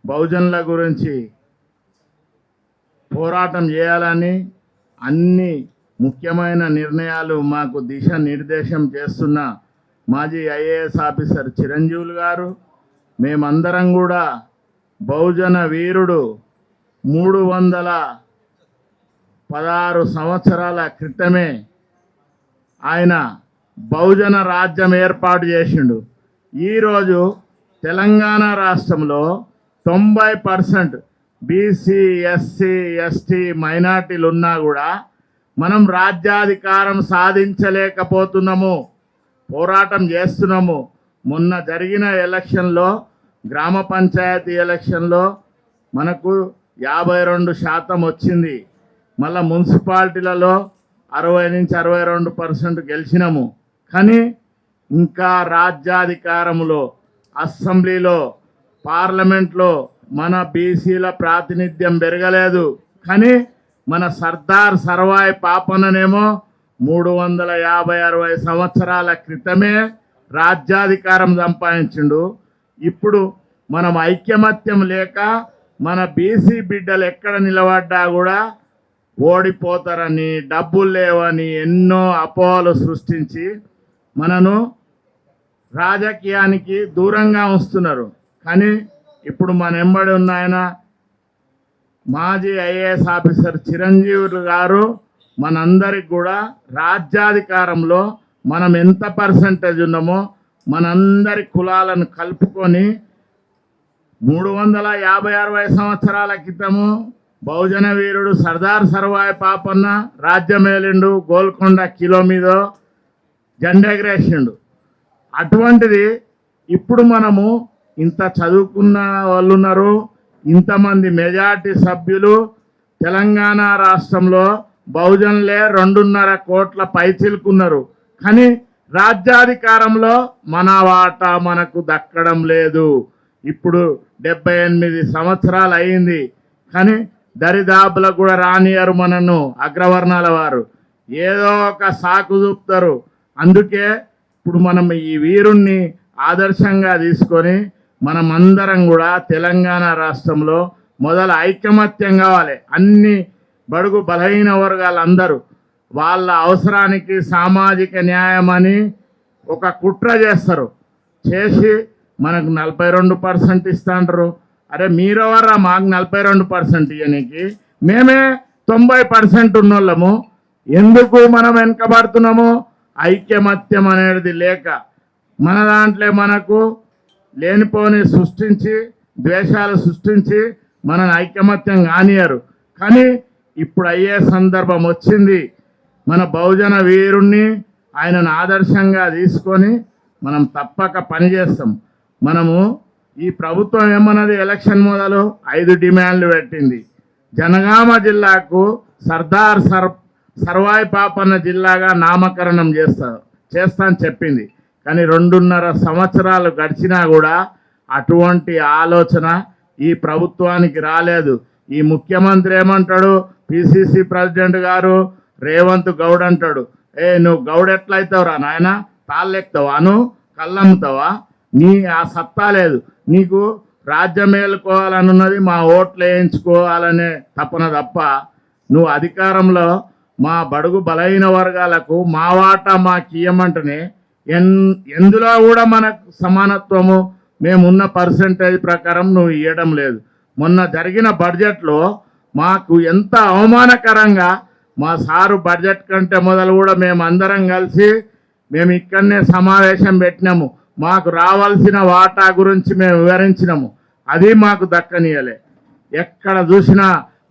బహుజనుల గురించి పోరాటం చేయాలని అన్ని ముఖ్యమైన నిర్ణయాలు మాకు దిశానిర్దేశం చేస్తున్న మాజీ ఐఏఎస్ ఆఫీసర్ చిరంజీవులు గారు, మేమందరం కూడా బహుజన వీరుడు 316 సంవత్సరాల క్రితమే ఆయన బహుజన రాజ్యం ఏర్పాటు చేసిండు. ఈరోజు తెలంగాణ రాష్ట్రంలో 90% బీసీ, ఎస్సీ, ఎస్టీ మైనార్టీలు ఉన్నా కూడా మనం రాజ్యాధికారం సాధించలేకపోతున్నాము, పోరాటం చేస్తున్నాము. మొన్న జరిగిన ఎలక్షన్లో, గ్రామ పంచాయతీ ఎలక్షన్లో మనకు 52% వచ్చింది. మళ్ళీ మున్సిపాలిటీలలో 60 నుంచి 62% గెలిచినాము. కానీ ఇంకా రాజ్యాధికారంలో, అసెంబ్లీలో, పార్లమెంట్లో మన బీసీల ప్రాతినిధ్యం పెరగలేదు. కానీ మన సర్దార్ సర్వాయి పాపన్ననేమో 350-60 సంవత్సరాల క్రితమే రాజ్యాధికారం సంపాదించిండు. ఇప్పుడు మనం ఐక్యమత్యం లేక మన బీసీ బిడ్డలు ఎక్కడ నిలబడ్డా కూడా ఓడిపోతారని, డబ్బులు లేవని ఎన్నో అపోహలు సృష్టించి మనను రాజకీయానికి దూరంగా ఉంచుతున్నారు. కానీ ఇప్పుడు మన ఎంబడి ఉన్న ఆయన మాజీ ఐఏఎస్ ఆఫీసర్ చిరంజీవులు గారు మనందరికి కూడా రాజ్యాధికారంలో మనం ఎంత పర్సెంటేజ్ ఉన్నామో మనందరి కులాలను కలుపుకొని 350-60 సంవత్సరాల క్రితము బహుజన వీరుడు సర్దార్ సర్వాయి పాపన్న రాజ్యమేలిండు, గోల్కొండ కిలో మీద జెండెగరేసిండు. అటువంటిది ఇప్పుడు మనము ఇంత చదువుకున్న వాళ్ళు ఉన్నారు, ఇంతమంది మెజార్టీ సభ్యులు తెలంగాణ రాష్ట్రంలో బహుజనులే 2.5 కోట్ల పైచిలుకున్నారు. కానీ రాజ్యాధికారంలో మన వాటా మనకు దక్కడం లేదు. ఇప్పుడు 78 సంవత్సరాలు అయింది. కానీ దరిదాపులకు కూడా రానియరు మనను అగ్రవర్ణాల వారు. ఏదో ఒక సాకు చూపుతారు. అందుకే ఇప్పుడు మనం ఈ వీరుణ్ణి ఆదర్శంగా తీసుకొని మనమందరం కూడా తెలంగాణ రాష్ట్రంలో మొదలు ఐకమత్యం కావాలి. అన్ని బడుగు బలహీన వర్గాలందరూ వాళ్ళ అవసరానికి సామాజిక న్యాయం అని ఒక కుట్ర చేస్తారు. చేసి మనకు 42% ఇస్తాంటారు. అరే మీరెవర్రా మాకు 42% ఇవ్వనికి? మేమే 90% ఉన్నోళ్ళము. ఎందుకు మనం వెనకబడుతున్నాము? ఐక్యమత్యం అనేది లేక మన దాంట్లో మనకు లేనిపోని సృష్టించి, ద్వేషాలు సృష్టించి మనని ఐకమత్యం కానియరు. కానీ ఇప్పుడు అయ్యే సందర్భం వచ్చింది. మన బహుజన వీరుణ్ణి ఆయనను ఆదర్శంగా తీసుకొని మనం తప్పక పనిచేస్తాం. మనము ఈ ప్రభుత్వం ఏమన్నది, ఎలక్షన్ మొదలు 5 డిమాండ్లు పెట్టింది. జనగామ జిల్లాకు సర్దార్ సర్వాయి పాపన్న జిల్లాగా నామకరణం చేస్తా అని చెప్పింది. కానీ 2.5 సంవత్సరాలు గడిచినా కూడా అటువంటి ఆలోచన ఈ ప్రభుత్వానికి రాలేదు. ఈ ముఖ్యమంత్రి ఏమంటాడు, పిసిసి ప్రెసిడెంట్ గారు రేవంత్ గౌడ్ అంటాడు, నువ్వు గౌడ్ ఎట్లయితావురా నాయన, తాళ్ళెక్తావా, నువ్వు కళ్ళమ్ముతావా, నీ ఆ సత్తా లేదు నీకు. రాజ్యం మేలుకోవాలనున్నది, మా ఓట్లు వేయించుకోవాలనే తపన తప్ప నువ్వు అధికారంలో మా బడుగు బలహీన వర్గాలకు మా వాటా మాకు ఇయ్యమంటేనే ఎందులో కూడా మనకు సమానత్వము మేమున్న పర్సెంటేజ్ ప్రకారం నువ్వు ఇవ్వడం లేదు. మొన్న జరిగిన బడ్జెట్లో మాకు ఎంత అవమానకరంగా, మా సారు బడ్జెట్ కంటే మొదలు కూడా మేమందరం కలిసి మేము ఇక్కడనే సమావేశం పెట్టినాము. మాకు రావాల్సిన వాటా గురించి మేము వివరించినాము. అది మాకు దక్కనీయలే. ఎక్కడ చూసినా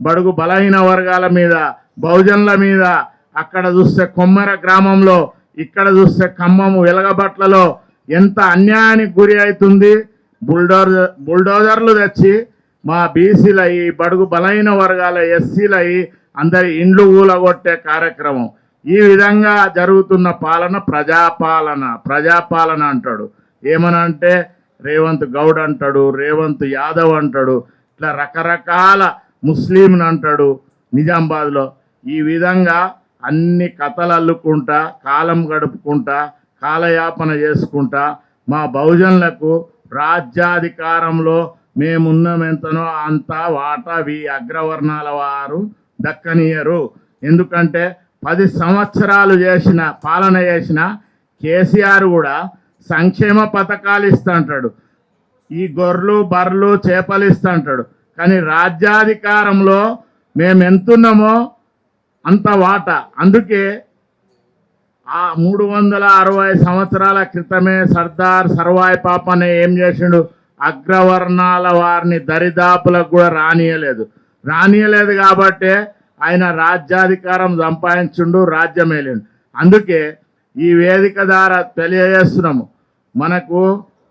బడుగు బలహీన వర్గాల మీద, బహుజనుల మీద, అక్కడ చూస్తే కొమ్మర గ్రామంలో, ఇక్కడ చూస్తే ఖమ్మము వెలగబట్లలో ఎంత అన్యాయానికి గురి అవుతుంది. బుల్డోజర్లు తెచ్చి మా బీసీల, ఈ బడుగు బలహీన వర్గాల ఎస్సీలయి అందరి ఇండ్లు ఊలగొట్టే కార్యక్రమం. ఈ విధంగా జరుగుతున్న పాలన ప్రజాపాలన అంటాడు. ఏమనంటే రేవంత్ గౌడ్ అంటాడు, రేవంత్ యాదవ్ అంటాడు, ఇట్లా రకరకాల ముస్లింలు అంటాడు నిజామాబాద్లో. ఈ విధంగా అన్ని కథలు అల్లుకుంటా, కాలం గడుపుకుంటా, కాలయాపన చేసుకుంటా మా బహుజనులకు రాజ్యాధికారంలో మేమున్నమెంతనో అంత వాటా అగ్రవర్ణాల వారు దక్కనీయరు. ఎందుకంటే 10 సంవత్సరాలు పాలన చేసిన కేసీఆర్ కూడా సంక్షేమ పథకాలు ఇస్తుంటాడు, ఈ గొర్రెలు బర్రెలు చేపలు ఇస్తుంటాడు. కానీ రాజ్యాధికారంలో మేము ఎంతున్నామో అంత వాటా. అందుకే ఆ 360 సంవత్సరాల క్రితమే సర్దార్ సర్వాయి పాపన్న ఏం చేసిండు, అగ్రవర్ణాల వారిని దరిదాపులకు కూడా రానియలేదు కాబట్టే ఆయన రాజ్యాధికారం సంపాదించుండు, రాజ్యం ఏలిండు. అందుకే ఈ వేదిక ద్వారా తెలియజేస్తున్నాము, మనకు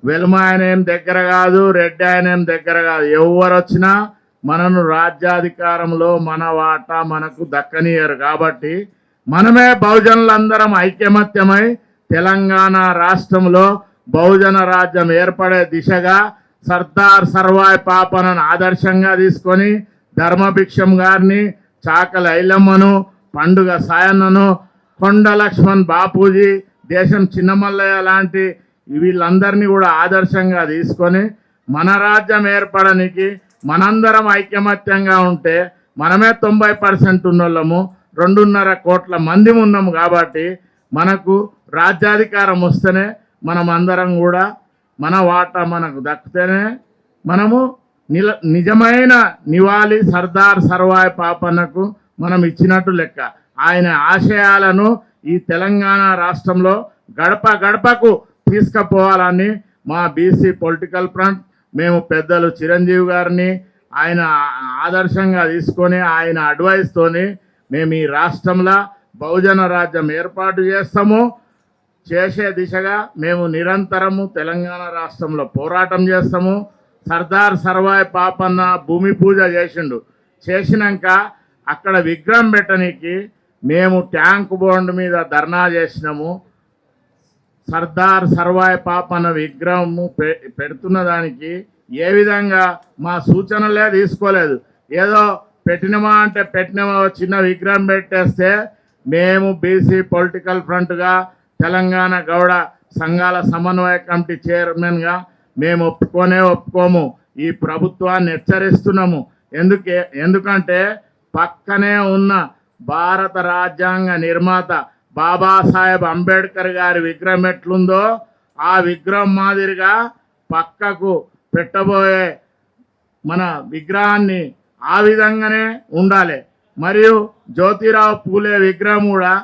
వెలుమ ఆయన ఏం దగ్గర కాదు, రెడ్డి ఆయన ఏం దగ్గర కాదు. ఎవరు వచ్చినా మనను రాజ్యాధికారంలో మన వాటా మనకు దక్కనీయరు. కాబట్టి మనమే బహుజనులందరం ఐక్యమత్యమై తెలంగాణ రాష్ట్రంలో బహుజన రాజ్యం ఏర్పడే దిశగా సర్దార్ సర్వాయి పాపనను ఆదర్శంగా తీసుకొని ధర్మభిక్షం గారిని, చాకలి ఐలమ్మను, పండుగ సాయన్నను, కొండ లక్ష్మణ్ బాపూజీ, దేశం చిన్నమల్లయ్య లాంటి వీళ్ళందరినీ కూడా ఆదర్శంగా తీసుకొని మన రాజ్యం ఏర్పడడానికి మనందరం ఐకమత్యంగా ఉంటే మనమే 90% ఉన్నోళ్ళము, 2.5 కోట్ల మంది ఉన్నాము. కాబట్టి మనకు రాజ్యాధికారం వస్తేనే మనం అందరం కూడా మన వాటా మనకు దక్కితేనే మనము నిజమైన నివాళి సర్దార్ సర్వాయి పాపన్నకు మనం ఇచ్చినట్టు లెక్క. ఆయన ఆశయాలను ఈ తెలంగాణ రాష్ట్రంలో గడప గడపకు తీసుకుపోవాలని మా బీసీ పొలిటికల్ ఫ్రంట్ మేము పెద్దలు చిరంజీవి గారిని ఆయన ఆదర్శంగా తీసుకొని ఆయన అడ్వైస్తోని మేము ఈ రాష్ట్రంలో బహుజన రాజ్యం ఏర్పాటు చేసే దిశగా మేము నిరంతరము తెలంగాణ రాష్ట్రంలో పోరాటం చేస్తాము. సర్దార్ సర్వాయి పాపన్న భూమి పూజ చేసినాక అక్కడ విగ్రహం పెట్టడానికి మేము ట్యాంక్ బోర్డు మీద ధర్నా చేసినాము. సర్దార్ సర్వాయి పాపన్న విగ్రహము పెడుతున్న దానికి ఏ విధంగా మా సూచనలే తీసుకోలేదు. ఏదో పెట్టినమా అంటే పెట్టినమా, చిన్న విగ్రహం పెట్టేస్తే మేము బీసీ పొలిటికల్ ఫ్రంట్గా తెలంగాణ గౌడ సంఘాల సమన్వయ కమిటీ చైర్మన్గా మేము ఒప్పుకోము. ఈ ప్రభుత్వాన్ని హెచ్చరిస్తున్నాము. ఎందుకంటే పక్కనే ఉన్న భారత రాజ్యాంగ నిర్మాత బాబాసాహెబ్ అంబేద్కర్ గారి విగ్రహం ఎట్లుందో ఆ విగ్రహం మాదిరిగా పక్కకు పెట్టబోయే మన విగ్రహాన్ని ఆ విధంగానే ఉండాలి. మరియు జ్యోతిరావు పూలే విగ్రహం కూడా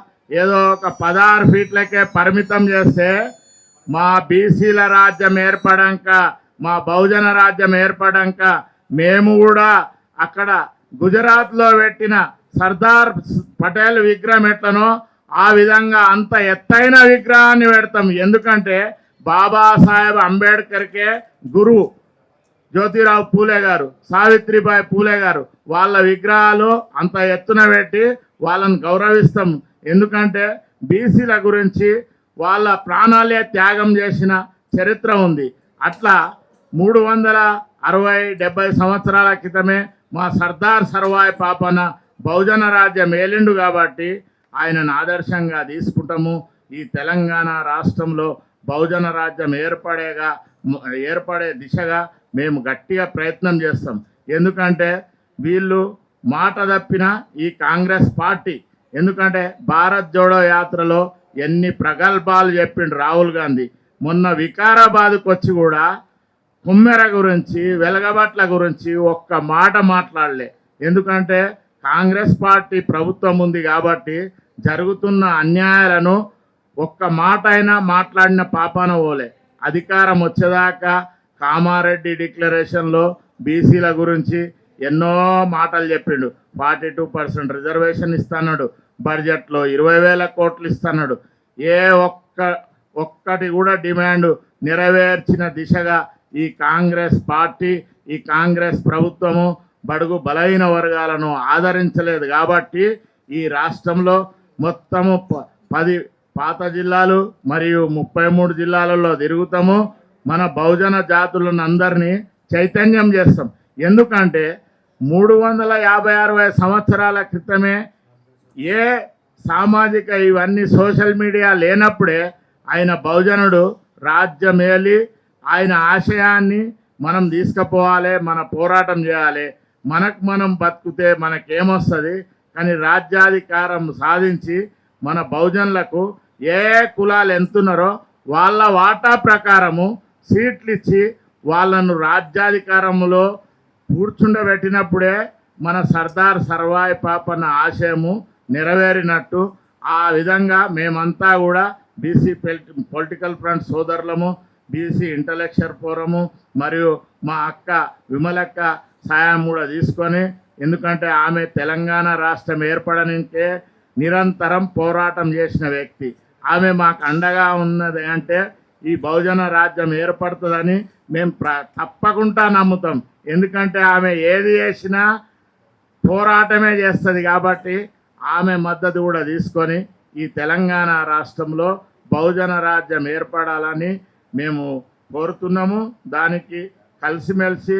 ఏదో ఒక 16 ఫీట్లకే పరిమితం చేస్తే మా బీసీల రాజ్యం ఏర్పడాక, మా బహుజన రాజ్యం ఏర్పడాక మేము కూడా అక్కడ గుజరాత్లో పెట్టిన సర్దార్ పటేల్ విగ్రహం ఎట్లనో ఆ విధంగా అంత ఎత్తైన విగ్రహాన్ని పెడతాం. ఎందుకంటే బాబాసాహెబ్ అంబేద్కర్కే గురువు జ్యోతిరావు పూలే గారు, సావిత్రిబాయి పూలే గారు. వాళ్ళ విగ్రహాలు అంత ఎత్తున పెట్టి వాళ్ళని గౌరవిస్తాం. ఎందుకంటే బీసీల గురించి వాళ్ళ ప్రాణాలే త్యాగం చేసిన చరిత్ర ఉంది. అట్లా 360-70 సంవత్సరాల క్రితమే మా సర్దార్ సర్వాయి పాపన బహుజన రాజ్యం ఏలిండు. కాబట్టి ఆయనను ఆదర్శంగా తీసుకుంటాము. ఈ తెలంగాణ రాష్ట్రంలో బహుజన రాజ్యం ఏర్పడే దిశగా మేము గట్టిగా ప్రయత్నం చేస్తాం. ఎందుకంటే వీళ్ళు మాట తప్పిన ఈ కాంగ్రెస్ పార్టీ, ఎందుకంటే భారత్ జోడో యాత్రలో ఎన్ని ప్రగల్భాలు చెప్పిండు రాహుల్ గాంధీ. మొన్న వికారాబాద్కు వచ్చి కూడా కుమ్మెర గురించి, వెలగబట్ల గురించి ఒక్క మాట మాట్లాడలే. ఎందుకంటే కాంగ్రెస్ పార్టీ ప్రభుత్వం ఉంది కాబట్టి జరుగుతున్న అన్యాయాలను ఒక్క మాట అయినా మాట్లాడిన పాపాన పోలే. అధికారం వచ్చేదాకా కామారెడ్డి డిక్లరేషన్లో బీసీల గురించి ఎన్నో మాటలు చెప్పిండు. 42% రిజర్వేషన్ ఇస్తున్నాడు, బడ్జెట్లో 20,000 కోట్లు ఇస్తున్నాడు. ఏ ఒక్కటి కూడా డిమాండ్ నెరవేర్చిన దిశగా ఈ కాంగ్రెస్ పార్టీ, ఈ కాంగ్రెస్ ప్రభుత్వము బడుగు బలహీన వర్గాలను ఆదరించలేదు. కాబట్టి ఈ రాష్ట్రంలో మొత్తము 10 పాత జిల్లాలు మరియు 33 జిల్లాలలో తిరుగుతాము. మన బహుజన జాతులను అందరినీ చైతన్యం చేస్తాం. ఎందుకంటే 350-60 సంవత్సరాల క్రితమే ఏ సామాజిక ఇవన్నీ సోషల్ మీడియా లేనప్పుడే ఆయన బహుజనుడు రాజ్యమేలి ఆయన ఆశయాన్ని మనం తీసుకుపోవాలి, మన పోరాటం చేయాలి. మనకు మనం బతుకుతే మనకేమొస్తుంది? కానీ రాజ్యాధికారం సాధించి మన బహుజనులకు ఏ కులాలు ఎంతున్నారో వాళ్ళ వాటా ప్రకారము సీట్లు ఇచ్చి వాళ్ళను రాజ్యాధికారంలో కూర్చుండబెట్టినప్పుడే మన సర్దార్ సర్వాయి పాపన్న ఆశయము నెరవేరినట్టు. ఆ విధంగా మేమంతా కూడా బీసీ పొలిటికల్ ఫ్రంట్ సోదరులము, బీసీ ఇంటలెక్చువల్ ఫోరము మరియు మా అక్క విమలక్క సాయం కూడా తీసుకొని, ఎందుకంటే ఆమె తెలంగాణ రాష్ట్రం ఏర్పడనికే నిరంతరం పోరాటం చేసిన వ్యక్తి. ఆమె మాకు అండగా ఉన్నది అంటే ఈ బహుజన రాజ్యం ఏర్పడుతుందని మేము తప్పకుండా నమ్ముతాం. ఎందుకంటే ఆమె ఏది చేసినా పోరాటమే చేస్తుంది కాబట్టి ఆమె మద్దతు కూడా తీసుకొని ఈ తెలంగాణ రాష్ట్రంలో బహుజన రాజ్యం ఏర్పడాలని మేము కోరుతున్నాము. దానికి కలిసిమెలిసి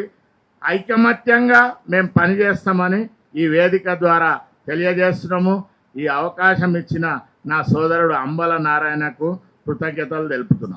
ఐకమత్యంగా మేము పనిచేస్తామని ఈ వేదిక ద్వారా తెలియజేస్తున్నాము. ఈ అవకాశం ఇచ్చిన నా సోదరుడు అంబల నారాయణకు కృతజ్ఞతలు తెలుపుతున్నాం.